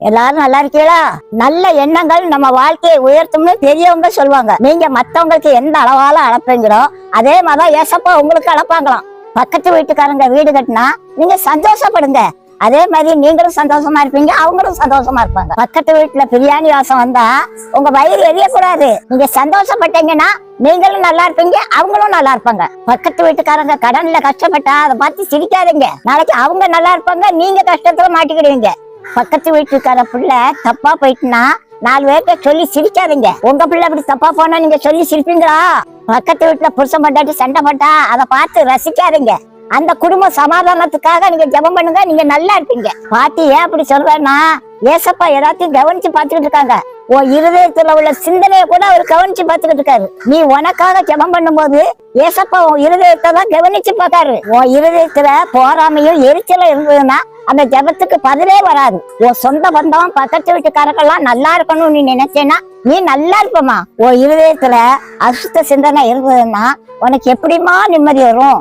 எல்லாரும் நல்லா இருக்கீங்களா? நல்ல எண்ணங்கள் நம்ம வாழ்க்கையை உயர்த்தும்னு பெரியவங்க சொல்லுவாங்க. நீங்க மத்தவங்களுக்கு எந்த அளவால அளப்பீங்களோ அதே மாதிரிதான் ஏசப்பா உங்களுக்கு அளப்பாங்களாம். பக்கத்து வீட்டுக்காரங்க வீடு கட்டினா நீங்க சந்தோஷப்படுங்க, அதே மாதிரி நீங்களும் சந்தோஷமா இருப்பீங்க, அவங்களும் சந்தோஷமா இருப்பாங்க. பக்கத்து வீட்டுல பிரியாணி வாசம் வந்தா உங்க வயிறு எரியக்கூடாது. நீங்க சந்தோஷப்பட்டீங்கன்னா நீங்களும் நல்லா இருப்பீங்க, அவங்களும் நல்லா இருப்பாங்க. பக்கத்து வீட்டுக்காரங்க கடன்ல கஷ்டப்பட்டா அதை பார்த்து சிரிக்காதீங்க. நாளைக்கு அவங்க நல்லா இருப்பாங்க, நீங்க கஷ்டத்துல மாட்டிக்கிடுவீங்க. பக்கத்து வீட்டுக்கார பிள்ளை தப்பா போயிட்டுனா 4 பேர்கிட்ட சொல்லி சிரிக்காதீங்க. உங்க பிள்ளை அப்படி தப்பா போனா நீங்க சொல்லி சிரிப்பீங்களா? பக்கத்து வீட்டுல புருஷன் பட்டாட்டி சண்டை போட்டா அதை பார்த்து ரசிக்காதீங்க. அந்த குடும்ப சமாதானத்துக்காக நீங்க ஜெபம் பண்ணுங்க, நீங்க நல்லா இருப்பீங்க. பாட்டி ஏன் அப்படி சொல்றேன்னா, ஏசப்பா எல்லாத்தையும் கவனிச்சு பாத்துக்கிட்டு இருக்காங்க. உன் இருதயத்துல உள்ள சிந்தனைய கூட அவர் கவனிச்சு பாத்துக்கிட்டு இருக்காரு. நீ உனக்காக ஜெபம் பண்ணும் போது ஏசப்பா உன் இருதயத்தை தான் கவனிச்சு பார்க்காரு. உன் இருதயத்துல போராமையும் எரிச்சலும் இருந்ததுன்னா அந்த ஜெபத்துக்கு பதிலே வராது. உன் சொந்த பந்தம் பக்கத்து வீட்டுக்காரங்கெல்லாம் நல்லா இருக்கணும்னு நீ நினைச்சேன்னா நீ நல்லா இருப்பமா. உன் இருதயத்துல அசுத்த சிந்தனை இருந்ததுன்னா உனக்கு எப்படிமா நிம்மதி வரும்?